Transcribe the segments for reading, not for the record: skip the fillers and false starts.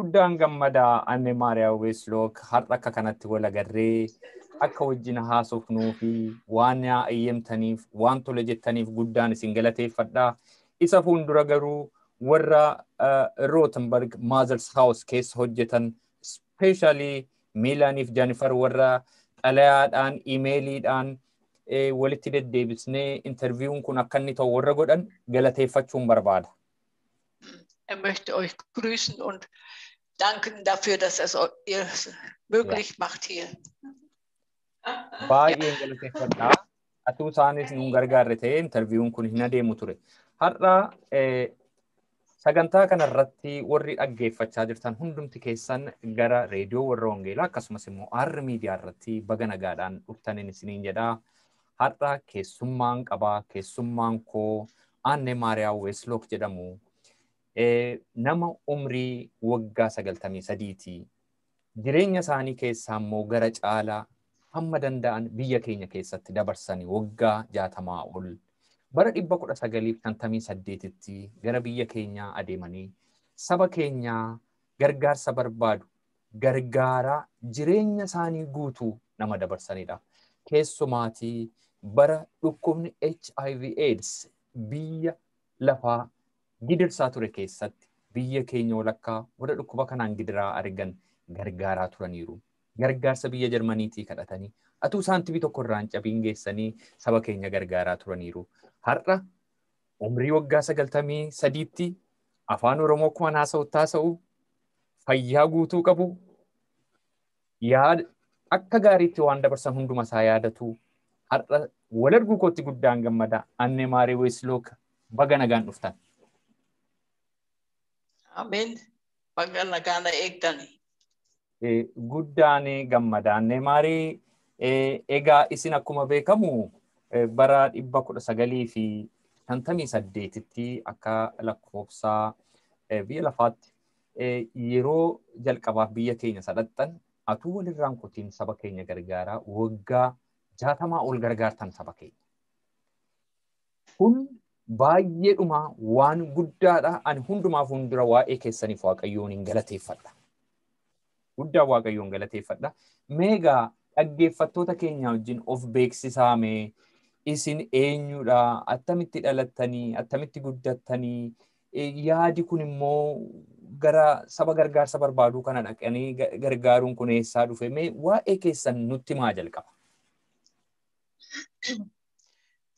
guddaan gammadaa Annemarie Weseloh har'a akka kanatti wal agarree akka wajjin haasofnuu fi waan eeyyamtaniif waan tole jettaniif guddaan isin galateeffadha. Isa fuuldura garuu warra Rothenburg Mothers House keessa hojjetan especially Milaaniif Jennifer warra xalayaadhaan emailiidhaan walitti deddeebisnee interviewun kun akka inni ta'u warra godhan galateeffachuun barbaada. Möchte euch grüßen und danken dafür, dass ihr möglich macht hier. Baay'een galateeffadha. Atuu isaanis nuun gargaarre ta'ee interviewun kun hin adeemu ture. Har'a sagantaa kanarratti warri dhaggeeffachaa jirtan hundumti keessan gara reediyoo warra Wangeelaa akkasumas immoo Har'a miidiyaa irratti baga nagaadhaan dhuftaniin isiniin jedhaa. Har'a keessummaan qabaa. Keessummaan koo Annemarie Weseloh jedhamu. Nama umrii waggaa 93 jireenya isaanii keessaa immoo gara caalaa hamma danda'an biyya keenya keessatti dabarsanii waggaa 60 ol bara 1958tti gara biyya keenyaa adeemanii saba keenyaa gargaarsa barbaadu gargaaraa jireenya isaanii guutuu nama dabarsanidha. Keessumaatii bara dhukkubni HIV/AIDS biyya lafaa gidirsaa ture keessatti biyya keenya walakkaa warra dhukkuba kanaan gidiraa argan gargaaraa turaniiru. Gargaarsa biyya Jarmaniitii kadhatanii atuu saantibii tokko irraan cabiin geessanii saba keenya gargaaraa turaniiru. Har'a umrii waggaa 93tti afaan Oromoo akkuma haasa'u fayyaa guutuu qabu yaada akka gaariitti waan dabarsan hunduma isaa yaadatu har'a wal arguu kootti guddaan gammada. Annemarie Weseloh baga nagaan dhuftan. Amen. Baga nagaan eegdani. Guddaan gammada. Annemarie egaa isin akkuma beekamu bara 1958tti akka lakkoofsa biyya lafaatti yeroo jalqabaaf biyya keenya sadhaxxan atuu walirraan kutiin saba keenya gargaaraa waggaa 60 ol gargaartan saba keenya. Kun baay'eedhuma waan guddaadha. Ani hundumaaf hundura waa'ee keessaniif Waaqayyoon hin galateeffadha. Guddaa Waaqayyoon galateeffadha. Meegaa dhaggeeffattoota keenya wajjin of beeksisaame isin eenyudha? Attamitti dhalattanii? Attamitti guddattanii? Yaadi kun immoo gara saba gargaarsa barbaaduu kana dhaqanii gargaaruun kun eessaa dhufe? Mee waa'ee keessan nutti maa jalqaba?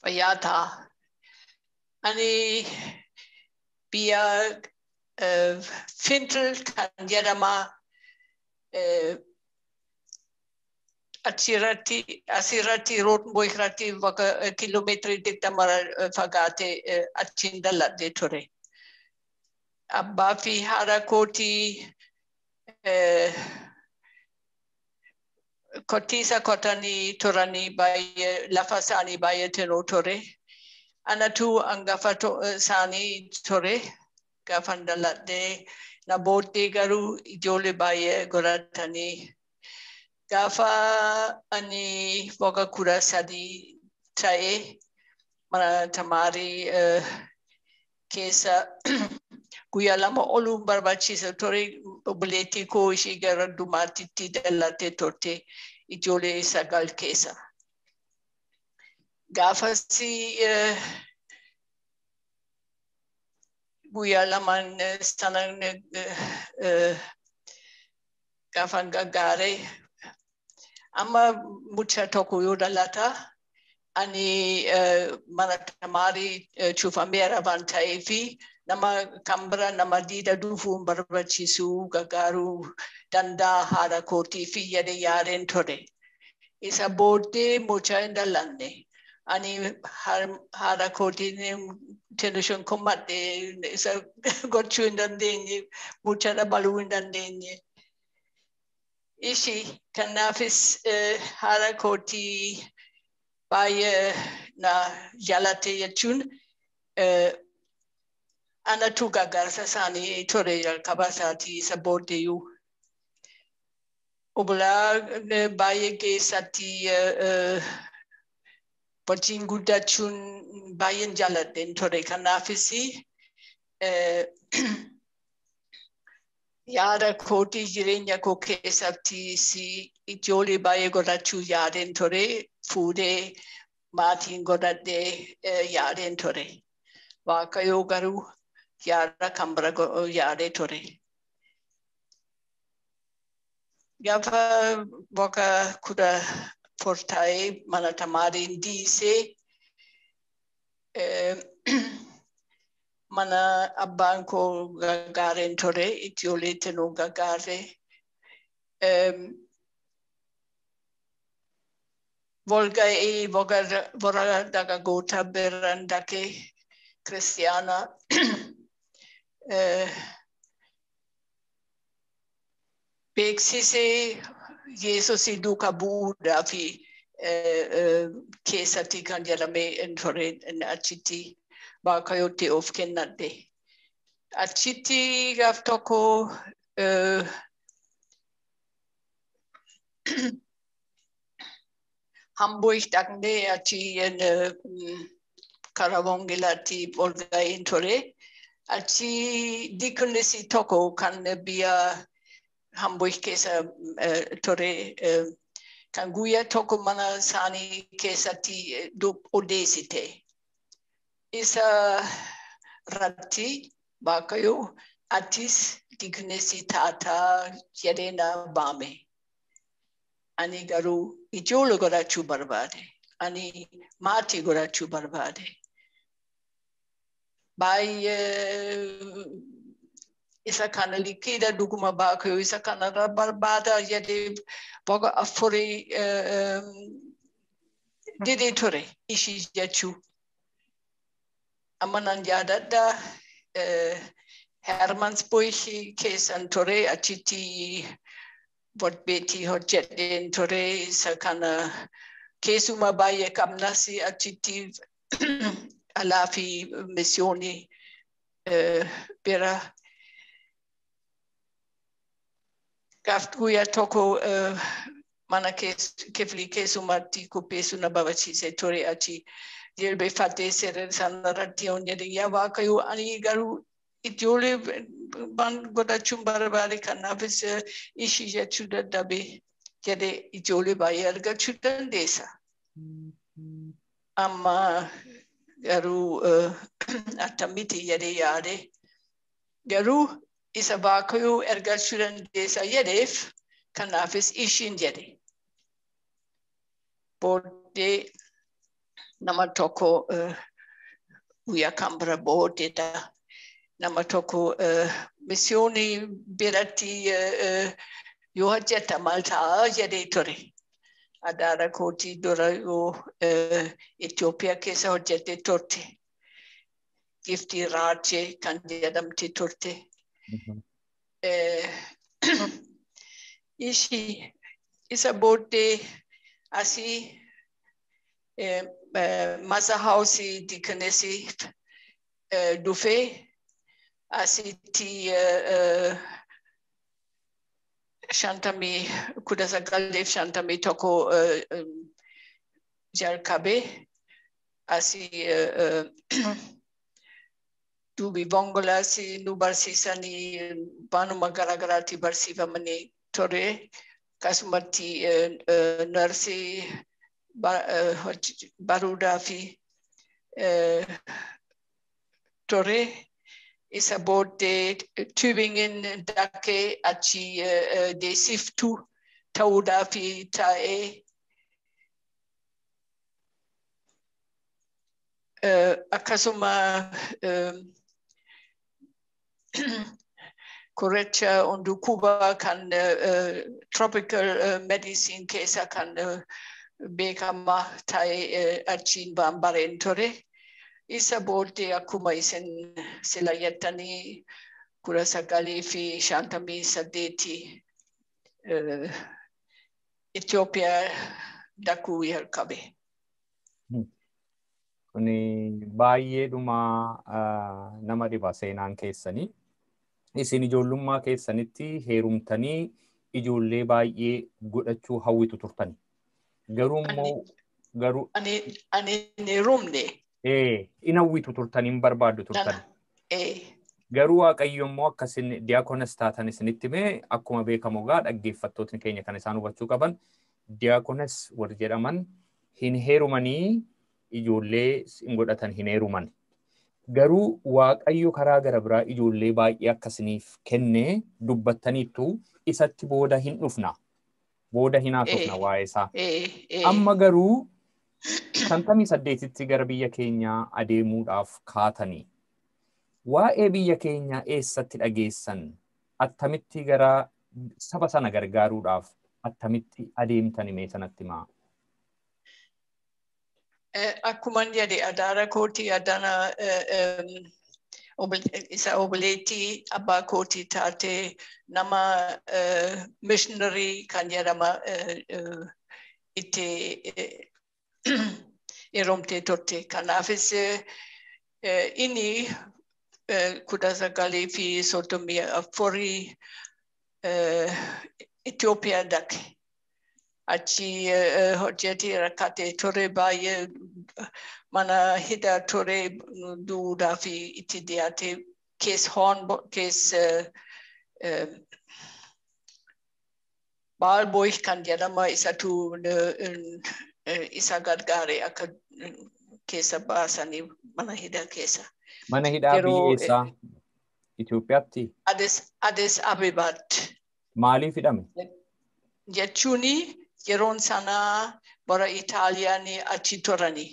Fayyaa ani biyya Fintel kan jedhama asirratti Rothenburg irratti bakka kiiloomeetirii 20 fagaate achiin dalladhe ture. Abbaa fi haadha kootii kotiisa kotanii turanii baay'ee lafa isaanii baay'atanii ture. Anatu hangafa isaanii ture gaafan dalladhee na booddee garuu ijoollee baay'ee godhatanii gaafa ani waggaa 13 ta'ee mana tamaarii keessa guyyaa 2 ooluun barbaachisa ture. Obboleettii koo ishee gara dhumaatitti dalladhee turte ijoollee 9 keessa. Gaafasi guyyaa 2 sana gaafan gargaare amma mucaa tokko yoo dhalata ani mana tamaarii cufameera waan ta'eefi nama kan bira nama diida dhufuun barbaachisu gargaaruu danda'a haadha kootii fi yaadeen ture. Isa booddee mucaa hin dhalanne. Ani haadha kootiin television kommadhe isa gochuu hin dandeenye mucaa dabaluu hin dandeenye. Ishii kanaafis haadha kootii baay'ee na jaalate jechuun anatu gargaarsa isaanii ture jalqaba isaatii isa booddeeyyuu. Obbolaa baay'ee keessatti wajjin guddachuun baay'een jaalladheen ture. Kanaafis yaada kootii jireenya koo keessatti ijoollee baay'ee godhachuu yaadeen ture. Fuudhee maatiin godhadhee yaadeen ture. Waaqayyoo garuu yaada kan bira yaadee ture. Gaafa waggaa 14 ta'ee mana tamaariin dhiisee mana abbaan koo gargaareen ture. Ijoollee tinuu gargaaree. Volga'ee bora dagagoota biraan dhaqee kiristaana beeksisee Yesuusii duukaa bu'uudhaa fi keessatti kan jedhamee ture achitti Waaqayyootti of kennadhe. Achitti gaaf tokko Hamburg dhaqnee achi karaa Wangeelaatti volga'een ture. Achi diikonisi tokko kan biyya Hamburg keessa ture kan guyyaa tokko mana isaanii keessatti odeessite. Isa irratti Waaqayyoo atis diikonisi taataa jedhee na waame. Ani garuu ijoollee godhachuu barbaade. Ani maatii godhachuu barbaade. Baay'ee isa kana liqiidha dhuguma Waaqayyoo isa kanarra barbaada jedhee waggaa 4 didee ture ishii jechuu. Amma nan yaadadha Hermansburg keessan ture achitti Botbeetii hojjedheen ture isa kana keessuma baay'ee qabnas achitti alaa fi misyoonii bira gaaf guyyaa tokko mana kiflii keessumatti qopheessuu na barbaachise ture achi jilbeeffattee siree sanarratti hojjedhe yaa Waaqayyoo ani garuu ijoollee godhachuun barbaade kanaafis ishii jechuu dadhabe jedhee ijoollee baay'ee argachuu dandeessa. Amma garuu attamitti jedhee yaade garuu isa Waaqayyoo argachuu dandeessa jedheef kanaafis ishiin jedhe. Booddee nama tokko guyyaa kan bira booddeedha. Nama tokko misyoonii biratti yoo hojjeta maal ta'a jedhee ture. Adaara kootii dura yoo Itoophiyaa keessa hojjette turte. Giftii raajee kan jedhamte turte. Ishii isa booddee asii masa hausii diikonesi dhufee asitti 1951 jalqabee asii duubi bongolaas nu barsiisanii baanuma garaagaraatti barsiifamanii ture. Akkasumatti narsii baruudhaa fi ture. Isa booddee Tübingen dhaqee achi deessiftuu ta'uudhaa fi taa'ee akkasuma Qoricha hundukuba kan tropical medicine keessa kan beekama ta'ee achiin bareen ture. Isa booddee akkuma isin sila jettanii 1958 Itoophiyaa dhaquu jalqabe. Kuni baay'eedhuma nama dhiba seenaan keessanii. Isin ijoollummaa keessanitti heerumtanii ijoollee baay'ee godhachuu hawwitu turtani. Garuu immoo ani ni rumne. In hawwitu turtanii hin barbaaddu turtani. Garuu Waaqayyo immoo akkasin diiyaakonas taatan isinitti mee akkuma beekamu gaa dhaggeeffattootni keenya kan isaan hubachuu qaban diiyaakonas warri jedhaman hin heerumanii ijoollee hin godhatan hin heeruman. Garuu Waaqayyo karaa gara biraa ijoollee baay'ee akkasiniif kennee dubbattaniittu isatti booda hin dhufna. Booda hin haasofna waa'ee isaa. Amma garuu 58tti gara biyya keenyaa adeemuudhaaf kaatanii. Waa'ee biyya keenya eessatti dhageessan attamitti gara saba sana gargaaruudhaaf attamitti adeemtani mee sanatti maa? Akkuma jedhe adaara kootii adana isa obboleettii abbaa kootii taatee nama missionary kan jedhama itti heerumtee turte. Kanaafis inni 1934 Itoophiyaa dhaqe. Achi hojjetee rakkatee ture baay'ee mana hidhaa ture duudhaaf itti dhiyaate keessa baalbooy kan jedhama isatu isa gargaare akka keessa baasanii mana hidhaa keessa. Mana hidhaa biyya eessaa? Itoophiyaatti? Addis Abebaatti. Maaliif hidhame? Jechuun yeroon sana bara Itaaliyaan achi turani.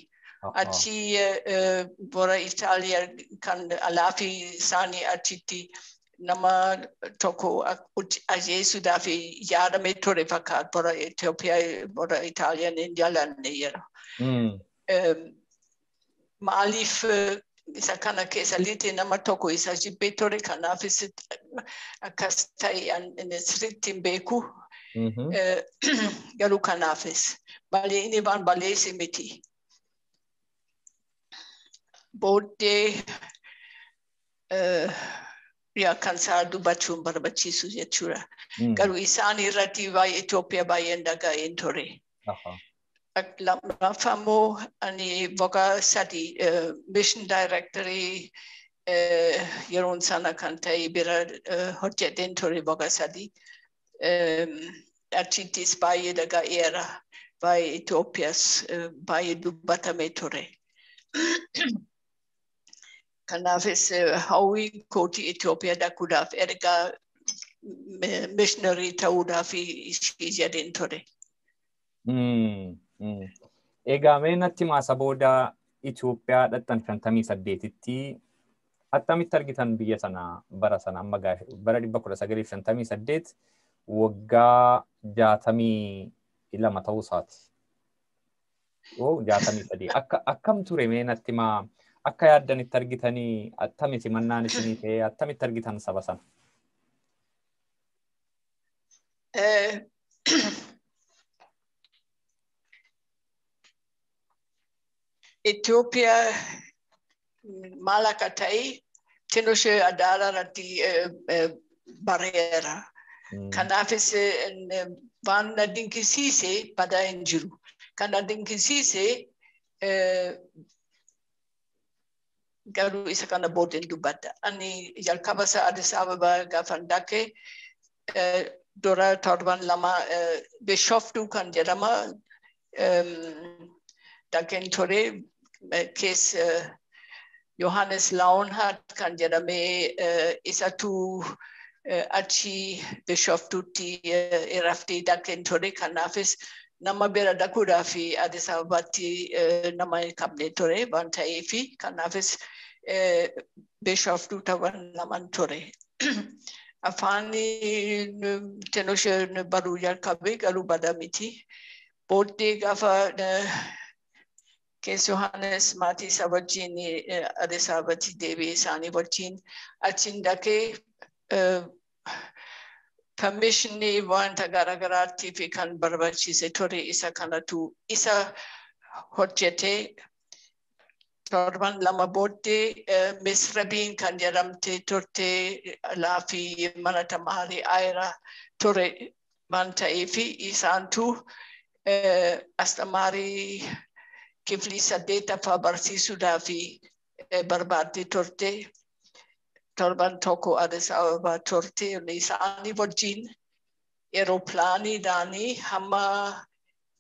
Achi bara Itaaliyaa kan alaafi isaanii achitti nama tokko ajjeesuudhaaf yaadame ture fakkaata bara Itoophiyaa bara Itaaliyaan hin jaalanne yeroo. Maaliif isa kana keessa liite nama tokko isa jibbee ture kanaafis akkas ta'e sirriitti hin beeku. Garuu kanaafis malee inni waan balleesse miti. Booddee kan isaa dubbachuun barbaachisu jechuudha. Garuu isaan irratti baay'ee Itoophiyaa baay'een dhaga'een ture. Lammaffaa immoo ani waggaa 3 mission directory yeroon sana kan ta'e bira hojjeteen ture waggaa 3. Achittis baay'ee dhaga'eera. Baay'ee Itoophiyaas baay'ee dubbatame ture. Kanaafis hawwii kootii Itoophiyaa dhaquudhaaf ergaa missionary ta'uudhaaf ishee jedheen ture. Egaa mee natti maasa booda Itoophiyaa dhaqxan 58tti attamitti argitan biyya sana bara sana amma bara 1958 waggaa 62 ta'uu isaati. 63 akkam ture mee natti maa akka yaaddanitti argitanii attamitti mannaan isinii ta'e attamitti argitan saba sana? Itoophiyaa maal akka ta'e tinushee adaara irratti bareera. Kanaafis waan na dinqisiise badaa hin jiru. Kan na dinqisiise garuu isa kana booddeen dubbadha. Ani jalqaba isaa Addis Ababaa gaafan dhaqe dura 7 Bishoftuu kan jedhama dhaqeen ture keessa Yohaannes Laawunhaat kan jedhame isatu achi Bishoftuutti raftee dhaqeen ture. Kanaafis nama bira dhaquudhaaf Addis Ababaatti nama hin qabne ture waan ta'eef kanaafis Bishoftuu ta'an laman ture. Afaan tinushee baruu jalqabe garuu badaa miti. Booddee gaafa keessa Yohaannes maatii isaa wajjin Addis Ababaatti deebi'ee isaanii wajjin achiin dhaqee permissionii wanta garaagaraatiif kan barbaachise ture isa kanatu isa hojjetee 7 booddee misrabiin kan jedhamte turte laafi mana tamaarii ayira ture waan ta'eef isaantu astamaarii kiflii 8 barsiisuudhaaf barbaadde turte. torban tokko Addis Ababa turte isaanii wajjin eroplaaniidhaanii hamma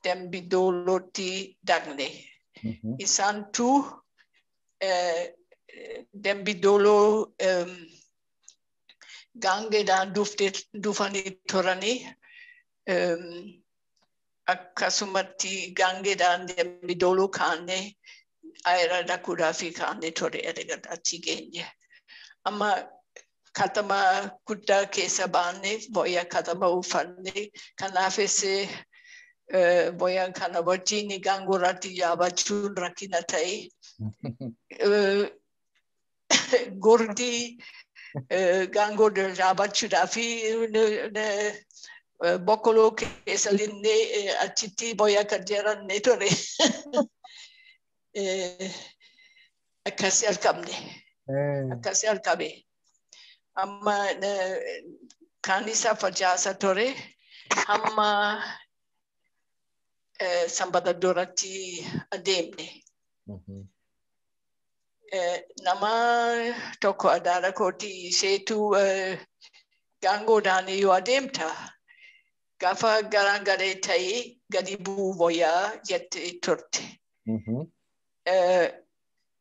Dambidoolootti dhaqne. Isaantu Dambidooloo gaangeedhaan dhufanii turanii akkasumatti gaangeedhaan Dambidooloo kaanee ayira dhaquudhaaf kaanee ture erga achi geenye. Amma katama guddaa keessa baanee wayyaa katama uffanne kanaafis wayyaa kana wajjin gaangoorratti yaabachuun rakkina ta'e. Gordii gaangoo yaabachuudhaaf boqqoloo keessa linnee achitti wayyaa kan jeeranne ture. Akkasii argame. Amma kaan isa facaasa ture hamma sanbata duratti adeemne. Nama tokko adaara kooti isheetu gaangoodhaan yoo adeemta gaafa garaagalee ta'ee gadi bu'uu wayyaa jette turte.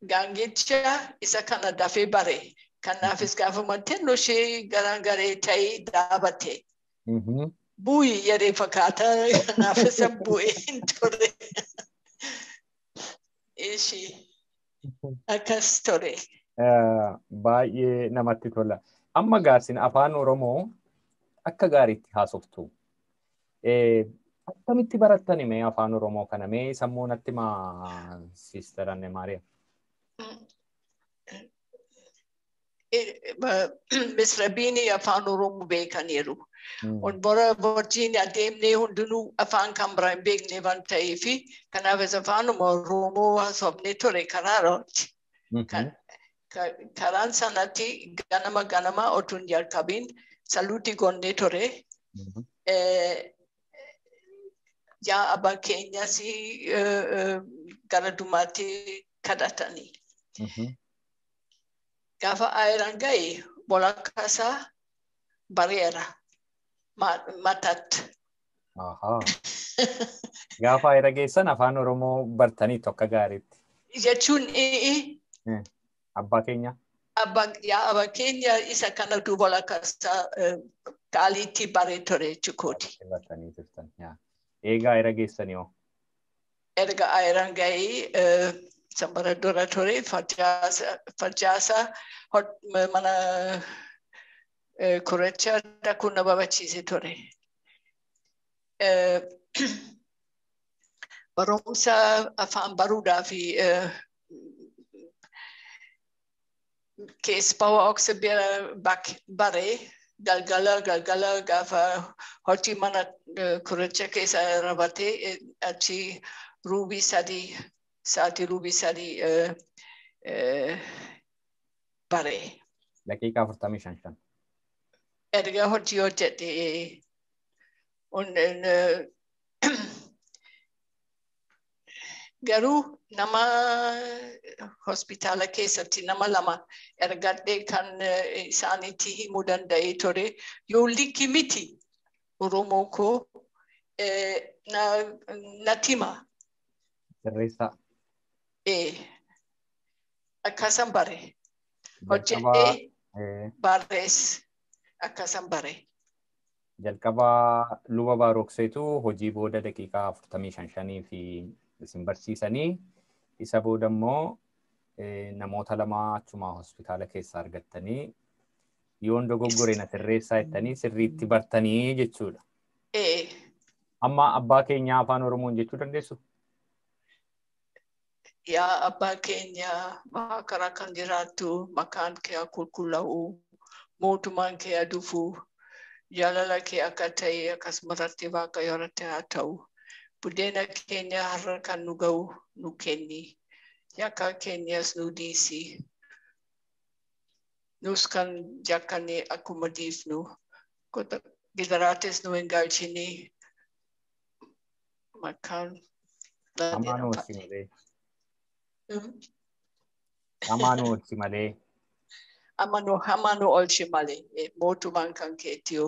Gaangicha isa kana dafee bare. Kanaafis gaafa manteen ishee garaagalee ta'ee dhaabate. Bu'ii jedhee fakkaata kanaafis bu'ee hin turre. Ishii akkas ture. Baay'ee namatti tola. Amma gaarsin afaan Oromoo akka gaariitti haasoftu. Akkamitti barattani mee afaan Oromoo kana mee sammuu natti maa Sister Annemarie? Misra Biini afaan Oromoo beekaniiru. Bara wajjin adeemnee hundinuu afaan kan biraa hin beekne waan ta'eef kanaafis afaan Oromoo haasofnee ture karaarratti. Karaan sanatti ganama otuun jalqabiin saluutii goonee ture. Yaa abbaa keenyas gara dhumaatti kadhatanii. Gaafa ayiraan ga'e walakkasaa bareera mataatti. Gaafa ayira geessan afaan Oromoo bartanii tokko gaariitti. Jechuun abbaa keenya. Abbaa keenya isa kanatu walakkasaa qaaliitti baree ture jechuudha. Egaa ayira geessanii hoo? Erga ayiraan ga'ee sanbata dura ture facaasa mana kurachaa dhaquu na barbaachise ture. Barumsa afaan baruudhaaf keessa waaqsa baree galgala gaafa hojii mana kurachaa keessa rabatee achi ruubii sa'aatii ruubii sadii baree. Daqiiqaa 45. Erga hojii hojjete garuu nama hospitaala keessatti nama lama ergadhee kan isaanitti himuu danda'ee ture. Yoo likki miti Oromoo koo natti hima. Sirreessaa. Akkasan bare. Hojjetee barrees akkasan bare. Jalqabaa luba baarokseetu hojii booda daqiiqaa 45 fi isin barsiisanii isa booda immoo namoota lama achuma hospitaala keessa argattanii yoon dogoggore na sirreessaa jettanii sirriitti bartanii jechuudha. Amma abbaa keenya afaan Oromoon jechuu dandeessu? Yaa abbaa keenya karaa kan jiraattu maqaan kee qulqullaa'u mootummaan kee dhufu jaalala kee akka ta'e akkasumarratti Waaqayyo irratti haa ta'u. Buddeena keenya har'a kan nu ga'u nu kenni. Yakka keenyas nu dhiisi. Nus kan jakkanne akkuma dhiifnu. Gidaraatis nu hin galchini. Maqaan Amaan oolchi malee. Amaan oolchi malee. amanu olchi malee mootummaan kan keetiyo.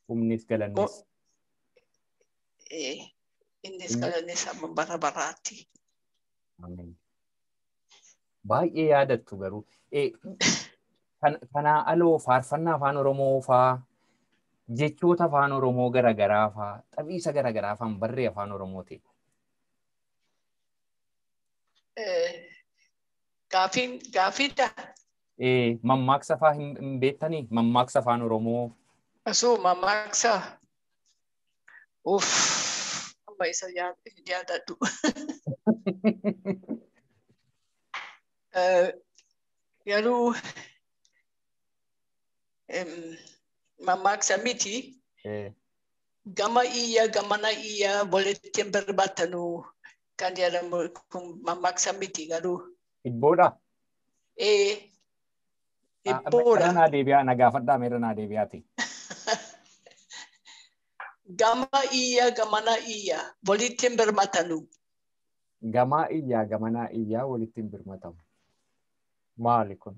Humnis galannis. Innis galannis amma bara baraatti. Baay'ee yaadattu garuu. Kanaa aloo faarfannaa afaan Oromoo faa jechoota afaan Oromoo garaagaraa faa xabiisa garaagaraa faan barree afaan Oromooti. Gaaffiidha. Mammaaksa faa hin beektanii? Mammaaksa afaan Oromoo. Asuu mammaaksa. Amma isa yaadadhu. Garuu mammaaksa miti. Gama iyya gamana iyya walitti hin barbaatanu kan jedhamu kun mammaaksa miti garuu. Hibboodha? Hibboodha. Irra naa deebi'aa na gaafadhaa irra naa deebi'aati. Gama iyya gamana iyya walitti hin birmatanu. Gama iyyaa gamana iyyaa walitti hin birmatamu. Maali kun?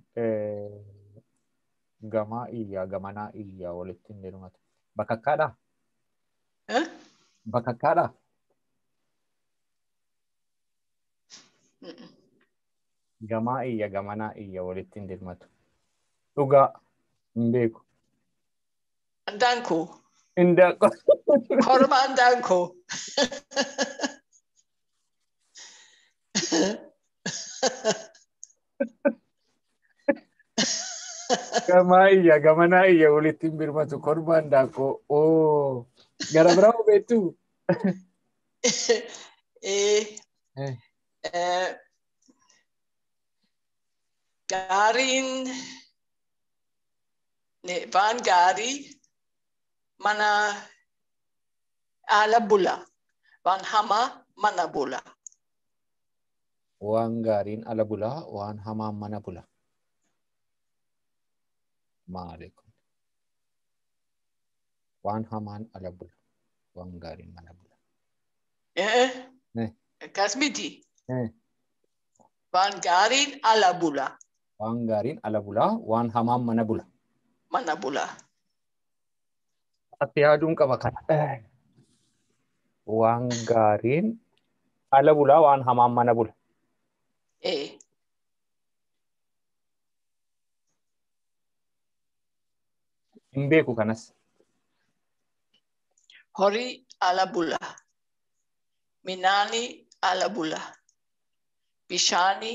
Gama iyyaa gamana iyyaa walitti hin birmatamu. Bakakkaadha? Bakakkaadha? Gama iyya gamana iyya walitti hin birmatu. Dhugaa hin beeku. Andaanku. Indaanku. Korma andaanku. Gama iyya gamana iyya walitti hin birmatu korma andaanku. Gara biraa beektu? Gaariin waan gaarii mana ala bula. Waan hamaa mana bula. Waan gaariin ala bulaa, waan hamaan mana bula. Maali kun? Waan hamaan ala bula, waan gaariin mana bula. Akkas miti. Waan gaariin ala bula. Waan gaariin ala bulaa, waan hamaan mana bula. Mana bula. Ati yaaduun qaba kana. Waan gaariin ala bulaa, waan hamaan mana bula. Hin beeku kanas. Horii ala bula. Minaani ala bula. Bishaani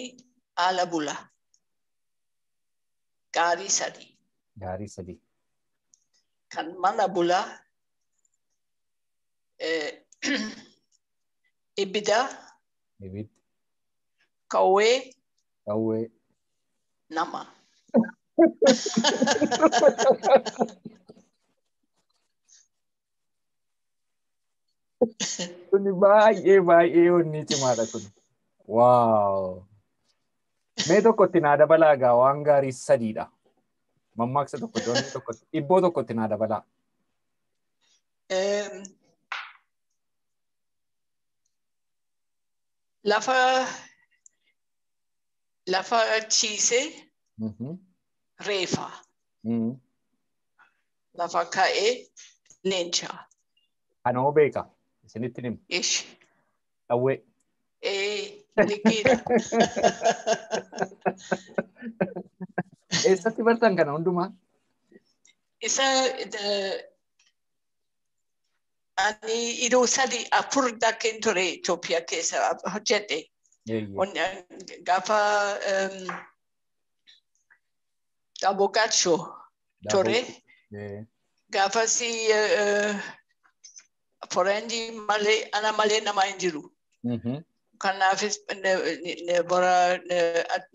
ala bula. Gaarii sadi. Gaarii sadi. Kan mana bula. Ibida. Ibid. Kawwee. Kawwee. Nama. Kuni baay'ee onni cimaadha kun. Waaw. Mee tokkotti naa dabalaa gaa waan gaarii sadiidha. Mammaaksa tokkotti onni tokkotti ibboo tokkotti naa dabalaa. Lafa ciisee reefa. Lafa ka'ee leenca. Kana hoo beeka? Isinitti himu. Ishi. Dhawwee. Liqiidha. Eessatti bartan kana hundumaa? Isa ani iddoo 3-4 daakeen ture Itoophiyaa keessa hojjedhe. Gaafa Abbogaachoo ture. Gaafa si foreenjii malee ana malee nama hin jiru. Kanaafis bara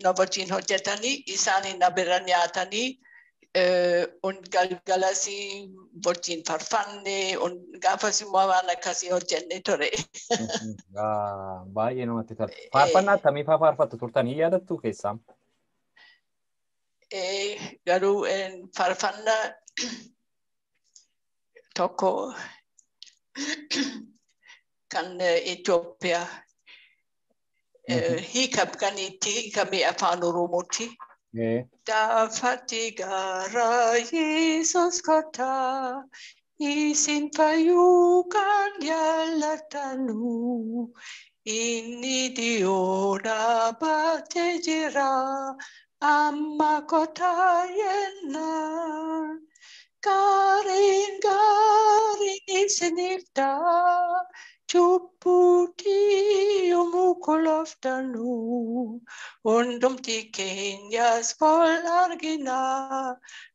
na wajjin hojjetanii isaanii na bira nyaatanii galgalasi wajjin farfanne gaafas immoo waan akkasii hojjenne ture. Baay'ee namatti tola. Faarfannaa akkamii fa'aa faarfattu turtanii yaadattu keessaa? Garuu faarfannaa tokko kan Itoophiyaa hiikab kan itti hiikamee afaan Oromooti. Daafatti gara Yesus kottaa isin fayyuu kan jaallatanu inni dhiyoodhaa baatee jira amma kottaa yennaan gaariin isiniif ta'a cubbuutii yommuu kolooftanu hundumti keenyas wal argina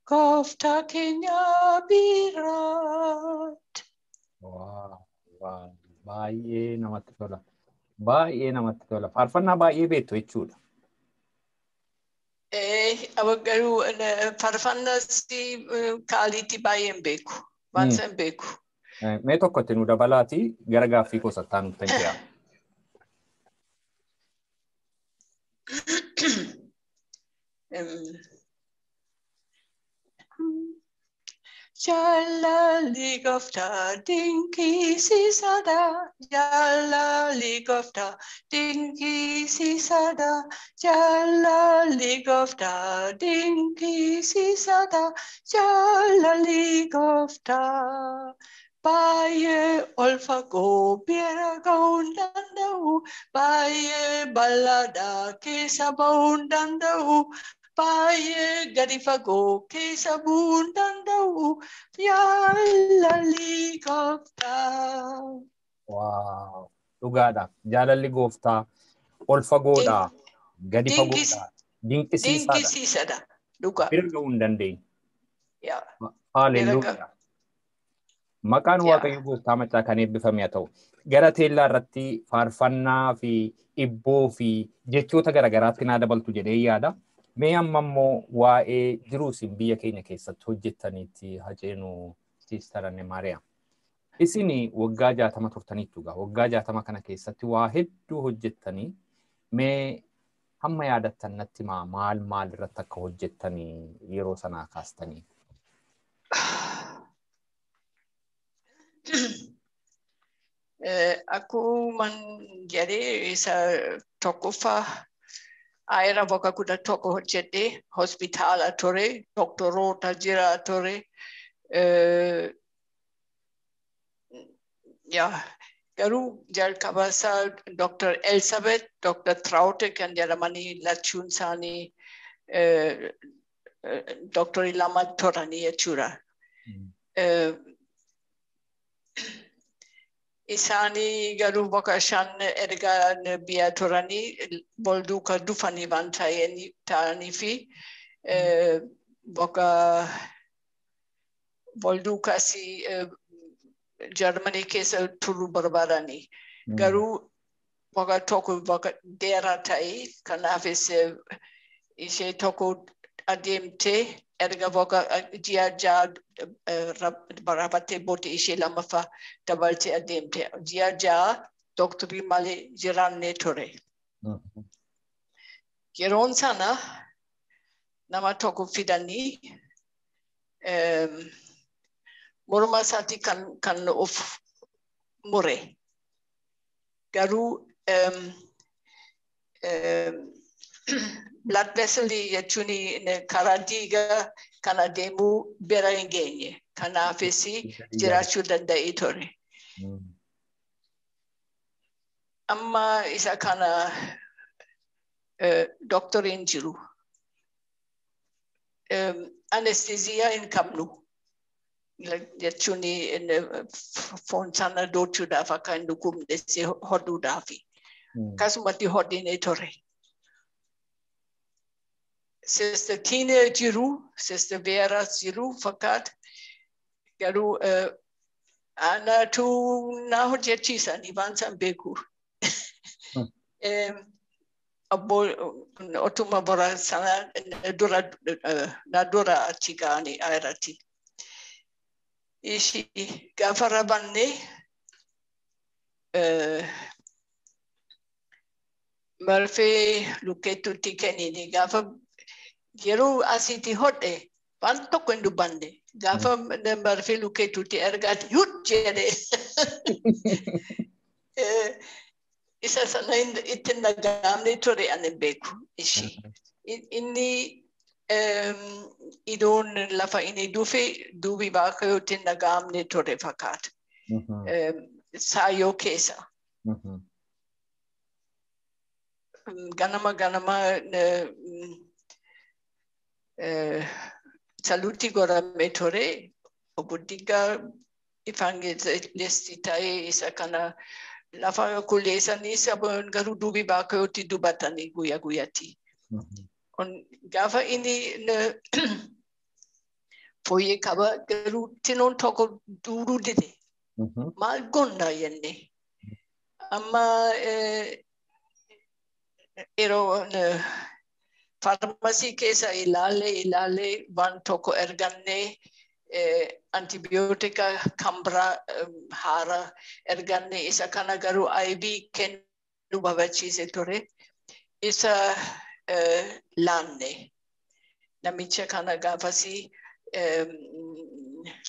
gooftaa keenya biraatti. Baay'ee namatti tola. Baay'ee namatti tola. Faarfannaa baay'ee beektu jechuudha. Garuu faarfannaas kaaliitii baay'een beeku. Waansan beeku. Mee tokkotti nu dabalaati gara gaaffii kosattaa nutti hin ce'a. Jaallalli gooftaa dinqisiisaadha. Jaallalli gooftaa dinqisiisaadha. Jaallalli gooftaa dinqisiisaadha. Jaallalli gooftaa baay'ee ol fagoo bira ga'uu hin danda'u. Baay'ee bal'aadha keessa ba'uu hin danda'u. Baay'ee gadi fagoo keessa bu'uu hin danda'u. Jaalalli gooftaa. Dhugaadha. Jaalalli gooftaa ol fagoodha. Gadi fagoodha. Dinqisiisaadha. Dhugaa. Bira ga'uu hin dandeenye. Haalelluuyaa. Maqaan Waaqayyo gooftaa machaa kan eebbifame haa ta'u. Gara teellaa irratti faarfannaa fi ibboo fi jechoota garaagaraatti naa dabaltu jedhee yaada. Mee amma immoo waa'ee jiruusin biyya keenya keessatti hojjettaniitti haceenu Siistar Annemaariyaa. Isin waggaa 60 turtaniittu egaa waggaa 60 kana keessatti waa hedduu hojjettanii mee hamma yaadattan natti maal irratti akka hojjettanii yeroo sanaa kaastanii? Akkuma jedhee isa tokkoffaa Aira waggaa 11 hojjedhee hospitaala ture, doktoroota jira ture. Garuu jalqaba isaa Dr. Elizabeth, Dr. Traute kan jedhamanii lachuun isaanii doktorii lama turanii jechuudha. Isaanii garuu bakka 5 erga biyya turanii bolduuka dhufanii waan ta'anii fi bakka bolduukas Jarmanii keessa turuu barbaadanii. Garuu bakka tokko bakka dheeraa ta'e kanaafis ishee tokko adeemtee erga bakka ji'a 6 barabattee booddee ishee lammaffaa dabaltee adeemte. Ji'a 6 doktorii malee jiraannee ture. Yeroon sana nama tokko fidanii morma isaatti kan of mure. Garuu blood vessel jechuun karaa dhiigaa kan adeemu bira hin geenye. Kanaafis jiraachuu danda'ee ture. Amma isa kana doktoriin jiru. Anesteziyaa hin qabnu. Jechuun foon sana dhoorchuudhaaf akka hin dhukkubne hodhuudhaaf. Akkasumatti hodhinee ture. Sister Tina jiru, Sister Vera jiru fakkaata. Garuu anatu na hojjechiisanii waan san beeku. Otuma bara sana na dura achi ga'anii irratti. Ishi gaafa rabanne marfee lukkeettuutti kennine gaafa yeroo asitti hodhe waan tokko hin dubbanne gaafa marfee lukkeettuutti ergaati yut jedhe isa sana itti nagaamne ture ani beeku ishee. Inni iddoon lafa inni dhufe duubi Waaqayyootti nagaamne ture fakkaata. Saayoo keessa. Ganama saluuti godhame ture. Obbo Diggaa Ifaangeelisti ta'ee isa kana lafa kulleessanii saboon garuu duubi Waaqayyootti dubbatanii guyyaa guyyaatti. Gaafa inni fooyyee qaba garuu tinoon tokko duuduu dide. Maal goonna jenne. Amma yeroo farmasii keessa ilaalee waan tokko ergannee antibiyootika kan biraa haaraa ergannee isa kana garuu IV kennuu barbaachise ture. Isa laanne namicha kana gaafasii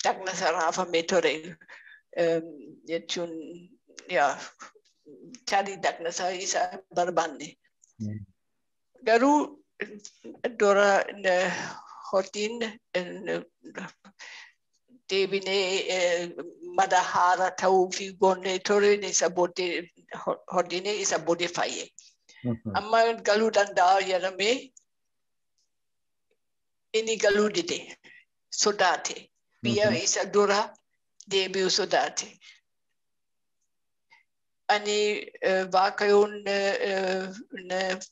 dhagna isaa raafame ture jechuun tarii dhagna isaa barbaanne. Garuu dura hotiin deebinee mada haaraa ta'uu fi goonee ture isa booddee hotiin isa booddee fayyee. Amma galuu danda'a jedhamee inni galuu dide sodaate biyya isa dura deebi'u sodaate. Ani Waaqayyoon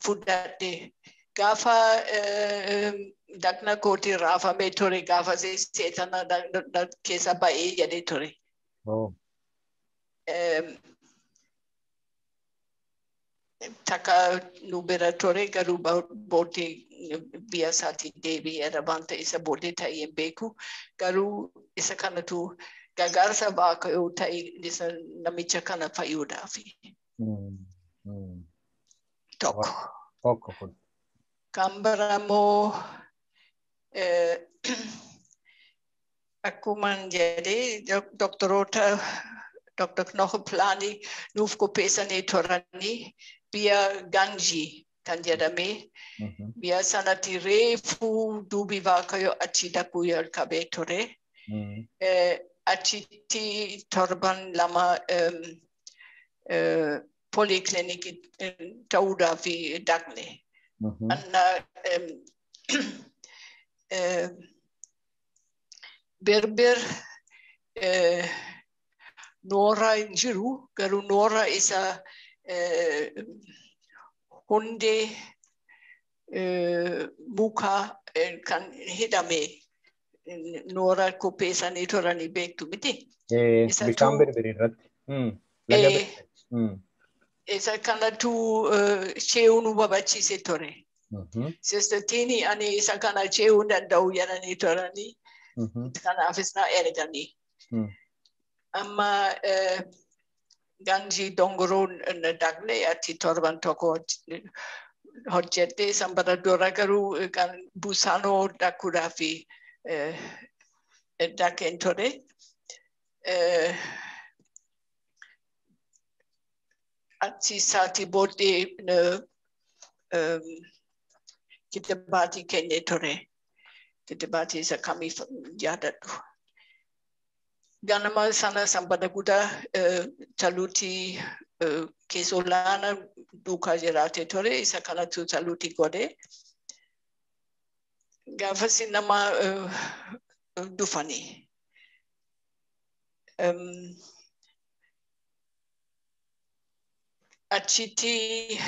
fudhadhe gaafa dhagna kootii raafame ture gaafa seetana keessa ba'ee jedhee ture. Takka nu bira ture garuu booddee biyya isaatti deebi'eera waanta isa booddee ta'ee hin beeku garuu isa kanatu gargaarsa Waaqayyoo ta'e isa namicha kana fayyuudhaaf. Tokko. Kan biraa immoo akkuman jedhee doktoroota Dr. Knoch Plaanii nuuf qopheessanii turanii biyya Ganjii kan jedhame biyya sanatti reefuu duubi Waaqayyoo achi dhaquu jalqabee ture. Achitti torban lama poliklinikii ta'uudhaaf dhaqne. Berber noora hin jiru garuu noora isa hundee muka kan hidhame noora qopheessanii turanii beektu miti. Bishaan berberi irratti. Isa kanatu ce'uu nu barbaachise ture. Sistertiini ani isa kana ce'uu danda'u jedhanii turanii. Kanaafis na erganii. Amma Ganjii dongoroon dhaqne ati torban tokko hojjette sanbata dura garuu kan Busaanoo dhaquudhaaf dhaqeen ture. Achi isaatti booddee kitibaatii kennee ture. Kitibaatii isa kamiif yaadadhu. Ganama sana sanbata guddaa saluutii keessa olaanaa duukaa jiraate ture. Isa kanatu saluutii godhe. Gaafasi nama dhufanii. Achitti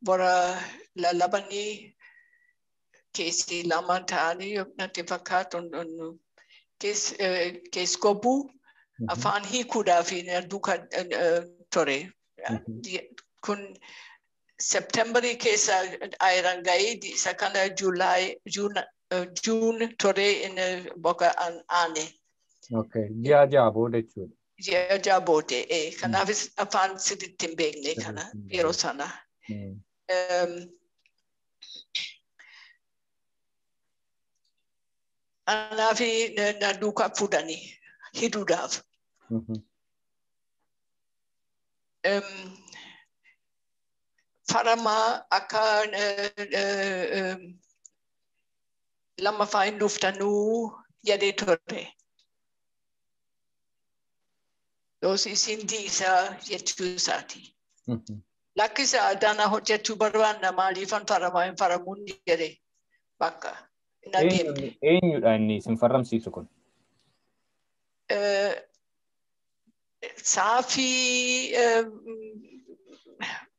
bora lallabanii keessi lama ta'anii natti fakkaatu keessa gobbuu afaan hiikuudhaaf duukaa ture. Kun Septembarii keessa ayiraan ga'ee isa kana Juun ture inni boqa aane. Ji'a ja'a booda jechuudha. Ji'a ja'a booda. Kanaafis afaan sirriitti hin beekne kana yeroo sana. Anaafi na duukaa fuudhanii hidhuudhaaf. faramaa akka lammaffaa hin dhuftanuu jedhee ture. Dosi isin diisaa jechuu isaati. Lakkisa addana hojjechuu barbaanna maaliifan faramaa hin faramuun jedhe bakka hin adeemne. Eenyudha inni isin faramsiisu kun? Saafii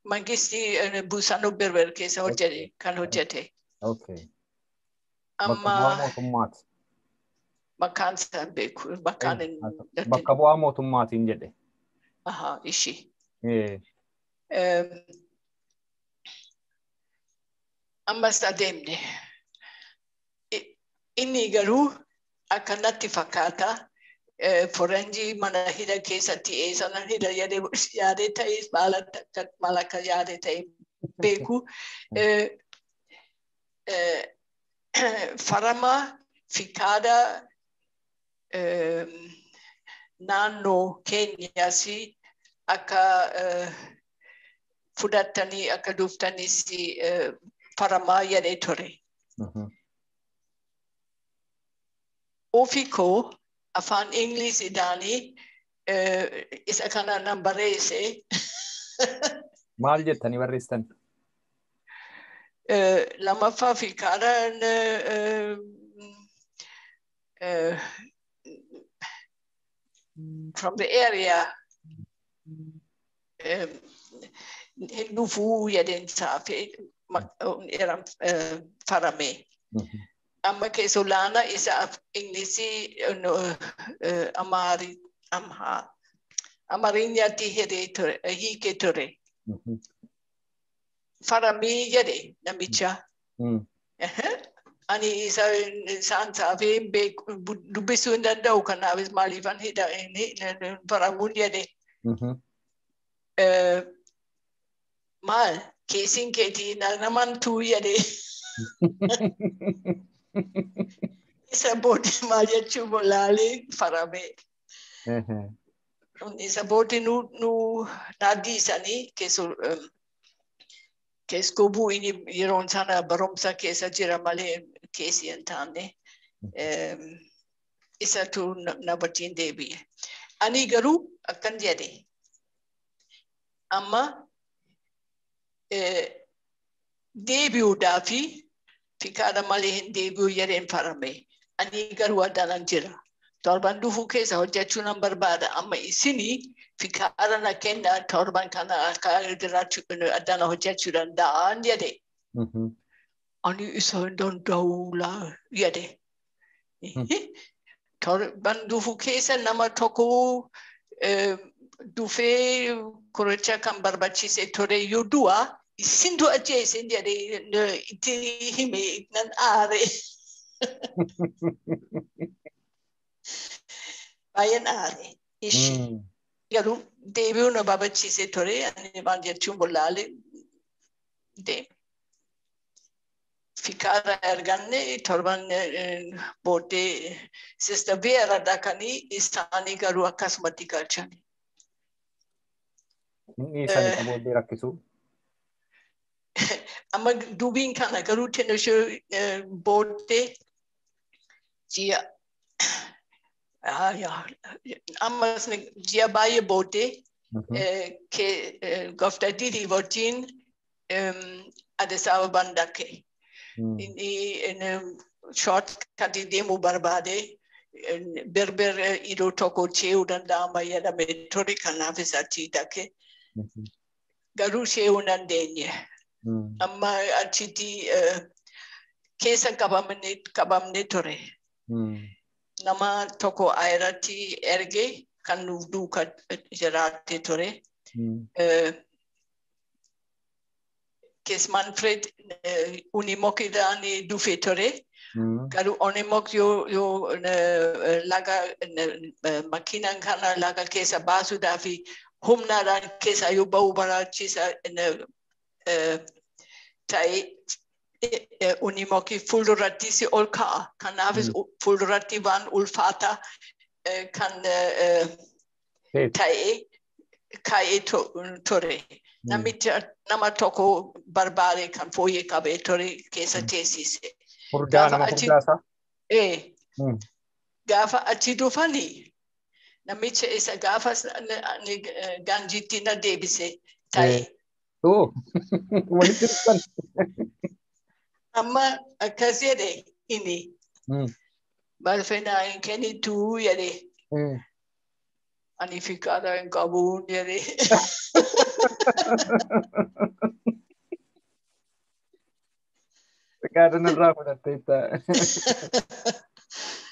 mangisti Buusanoo Berber keessa hojjete kan hojjete. Bakka bu'aa mootummaati. Bakkaan isaan beeku. Bakkaan bakka bu'aa mootummaatiin jedhe. Ishii. Ammas adeemne. Inni garuu akkanatti fakkaata. Forenjii mana hidha keessatti eessana hidha yaadee ta'e maal akka yaadee ta'e beeku. Farama fikaada naannoo keenyaas akka fudhatanii akka dhuftaniis faramaa jedhee ture. Ofii koo afaan Ingiliziidhaanii isa kana nan barreesse. Maal jettanii barreessitan? Lammaffaa fikaadhaan from the area dhufuu jedheen saafee farame. Amma keessa olaanaa isa Ingilizii Amaariyaatti hiikee ture. Faramii jedhe namicha. Ani isaan saafee dubbisuu hin danda'u kanaafis maaliifan faramuun jedhe. Maal keessiin keetii naman tuu jedhe. Isa booda maal jechuun laalee farame. Isa booda nu naaddiisanii keessoo bu'ini yeroon sana barumsa keessa jira malee keessi hin taane. Isatu na wajjin deebi'e. Ani garuu akkan jedhe. Amma deebi'uudhaafi fikaada malee hin deebi'u jedheen farame. Ani garuu addaan jira. Torban dhufuu keessa hojjechuu nan barbaada. Amma isinii fikaada na kenna torban kana akka addaan hojjechuu danda'an jedhe. Ani isa hin danda'u jedhe. Torban dhufuu keessa nama tokko dhufee qoricha kan barbaachise ture yoo du'a isintu ajjeese jedhee itti hime nan aare. Baay'een aare. Ishii garuu deebi'uu na barbaachise ture ani maal jechuun bollaale deeme. Fikaada erganne torban booddee sista beera dhaqanii isaanii garuu akkasumatti galchani. Inni isaanii booddee rakkisu. Amma dubbiin kana garuu tenishoo booddee ji'a ammas ji'a baay'ee booddee gooftaa Didii wajjin Addis Ababaan dhaqe. Inni shortcutii deemuu barbaade berber iddoo tokko ce'uu danda'ama jedhame ture kanaafis achi dhaqe. Garuu ce'uu hin dandeenye. Amma achitti keessa qabamne ture. Nama tokko irratti erge kan nuuf duuka jiraate ture. Manfred Unimokidhaan dhufe ture. Garuu Unimok yoo laga makiinaan kana laga keessa baasuudhaaf humnaadhaan keessa yoo ba'uu barbaachisa ta'e Unimoki fuulduratti si ol ka'a. Kanaafis fuulduratti waan ulfaata kan ta'e kaa'ee ture. Nama tokko barbaade kan fooyyee qabee ture keessa teessise. Furdaa nama furdaasaa? Gaafa achi dhufanii namicha isa gaafa gaanjiitti na deebise ta'e. Walitti dhufan. Amma akkas jedhe inni balfeenaa hin kennituu jedhe. Ani fikaadaa hin qabuun jedhe. Fikaadaa narraa fudhatteetta.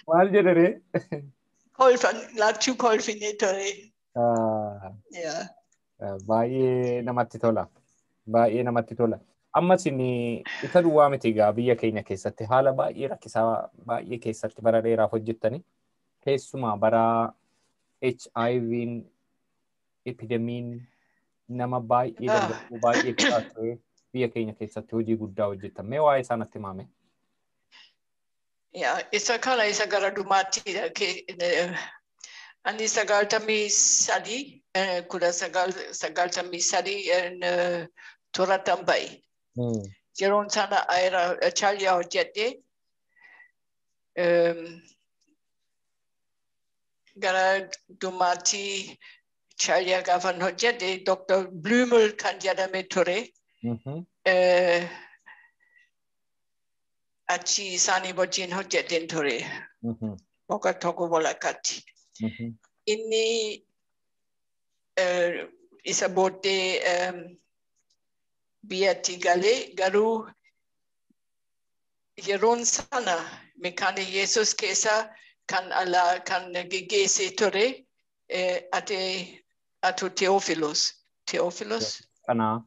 Maal jedhare? Laachuu kolfinee ture. Baay'ee namatti tola. Baay'ee namatti tola. Ammas isa duwwaa miti egaa biyya keenya keessatti haala baay'ee rakkisaa baay'ee keessatti bara dheeraaf hojjettani. Keessumaa bara HIV'n epidemiin nama baay'ee dargaggoo baay'ee fixaatee biyya keenya keessatti hojii guddaa hojjettan. Mee waa'ee isaa natti himi? Isa kana isa gara dhumaatti ani 93 turatan bahe. Yeroon sana Chaaliyaa hojjedhe gara dhumaatti Chaaliyaa gaafan hojjedhe Dr. Blumel kan jedhame ture. Achi isaanii wajjin hojjedheen ture. Waggaa tokko walakkaatti. Inni isa booddee biyyatti galee garuu yeroon sana makaana Yesuus keessa kan geggeessee ture atu Teofilos. Kana.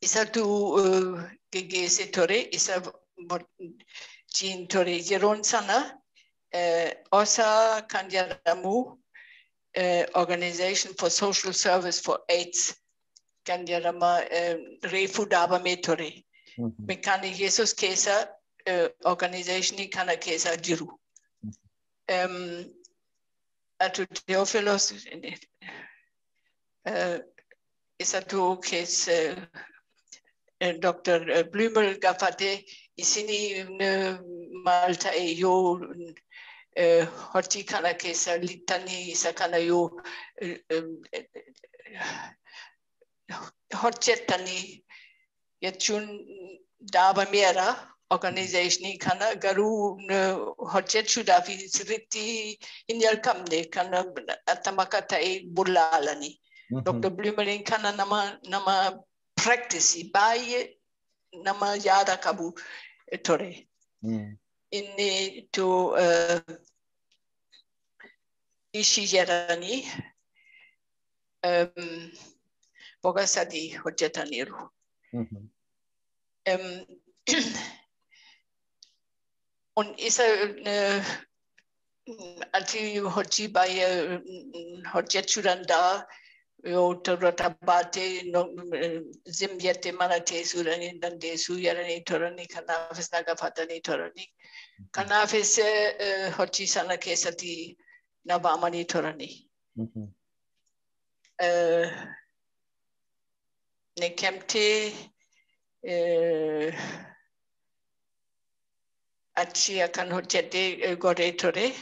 Isatu geggeessee ture isa wajjin ture yeroon sana OSA kan jedhamu Organization for Social Service for AIDS kan jedhama reefu dhaabamee ture. Makaana Yesuus keessa organizationii kana keessa jiru. Atu Teofilos isatu keessa Dr. Blumel gaafate isini maal ta'e yoo hojii kana keessa lixxanii isa kana yoo hojjettanii jechuun dhaabameera organizationii kana garuu hojjechuudhaaf sirriitti hin jalqabne kan attam akka ta'e bullaalanii. Dr. Blumeliin kana nama practice baay'ee nama yaada qabu ture. Inni ishii jedhanii waggaa 3 hojjetaniiru. Isa ati hojii baay'ee hojjechuu danda'a. Yoo turata baatee zimbiyatte mana teessuu dandeessuu jedhanii turanii kanaafis na gaafatanii turanii. Kanaafis hojii sana keessatti na waamanii turanii. Nekemtee achi akkan hojjedhee godhee ture.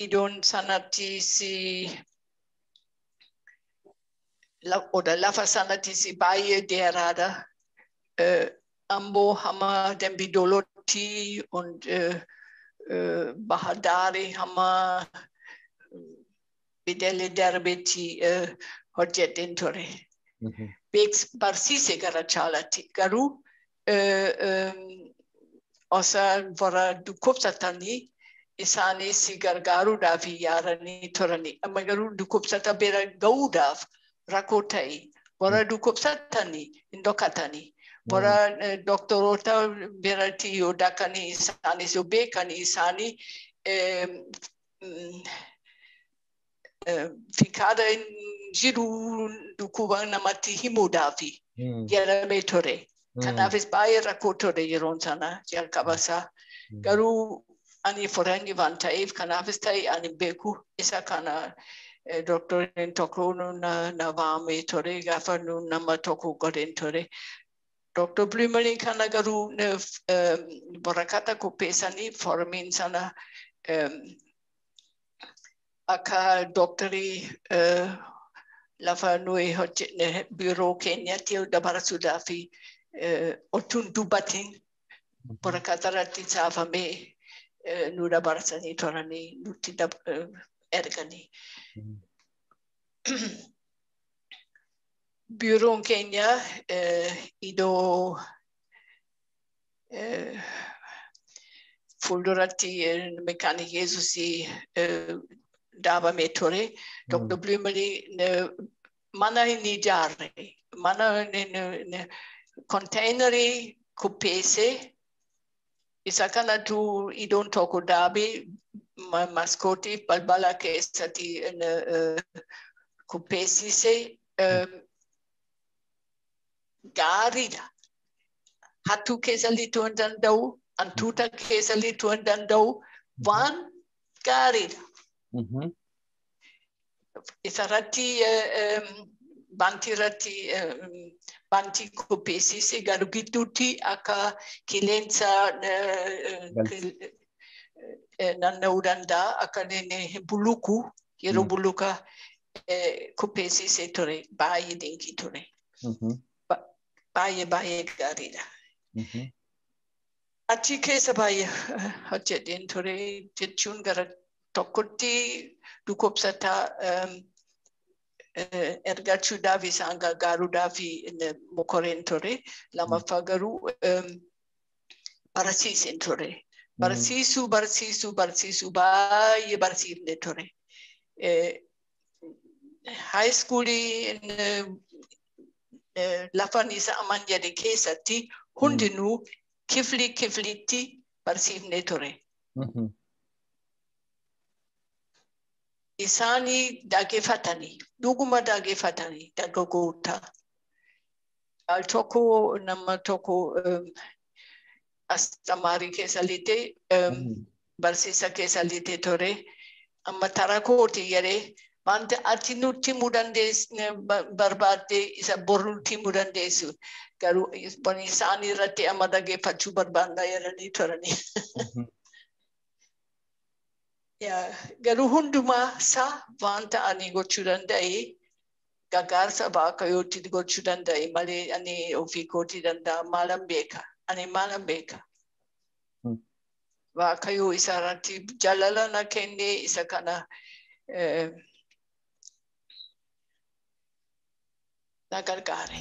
Iddoon sanattis lafa sanattis baay'ee dheeraadha. Amboo hamma Dambidoolotti und Bahadaari hamma Bidele Darbetti hojjedheen ture. Barsiise gara Chaalaatti garuu osa warra dhukkubsatanii isaanis gargaaruudhaaf yaadanii turanii. Amma garuu dhukkubsata bira ga'uudhaaf rakkoo ta'e warra dhukkubsatanii hin dhokatanii. Warra doktoroota biratti yoo dhaqanii isaanis yoo beekanii isaanii fikaada jiru dhukkuba namatti himuudhaaf jedhamee ture. Kanaafis baay'ee rakkoo ture yeroon sana jalqabasaa. Garuu ani foranyi waan ta'eef kanaafis ta'e ani beeku isa kana doktoriin tokko na waamee ture gaafa nama tokko godhen ture. Dr. Blumenley kana garuu barakata qopheessanii formiin sana akka doktorii lafa nuyi hojjenne biiroo keenyatti dabarsuudhaaf otuun dubbatiin barakata irratti saafamee nu dabarsanii turanii nutti erganii. Biiroon keenya iddoo fuulduratti mekaanik Yesuusii dhaabamee ture. Dr. Blumenley mana hin ijaarre, mana konteenarii qopheesse. Isa kanatu iddoon tokko dhaabee maskootiif balbala keessatti qopheessise. Gaariidha. Hattuu keessa liituu hin danda'u, hantuuta keessa liituu hin danda'u, waan gaariidha. Isarratti bantii irratti bantii qopheessise garuu gidduutti akka qilleensa naanna'uu danda'a akka buluku yeroo buluka qopheessise ture baay'ee dinqii ture. Baay'ee gaariidha. Achi keessa baay'ee hojjedheen ture jechuun gara tokkotti dhukkubsataa ergachuudhaaf isaan gargaaruudhaaf mokoreen ture. Lammaffaa garuu barsiiseen ture. Barsiisuu baay'ee barsiifne ture. High schoolii lafan isa aman jedhe keessatti hundinuu kifliitti barsiifne ture. Isaanii dhaggeeffatanii, dhuguma dhaggeeffatanii dargaggoota. Al tokko nama tokko astamaarii keessa liite, barsiisa keessa liite ture. Amma tara kooti jedhee wanta ati nutti himuu barbaadde isa bor nutti himuu dandeessu. Garuu isaanii irratti amma dhaggeeffachuu barbaadna jedhanii turanii. Garuu hundumaa isaa wanta ani gochuu danda'e gargaarsa waaqayyootti gochuu danda'e malee ani ofii kootii danda'a maalan beeka. Ani maalan beeka. Waaqayyoo isa irratti jaalala na kennee isa kana na gargaare.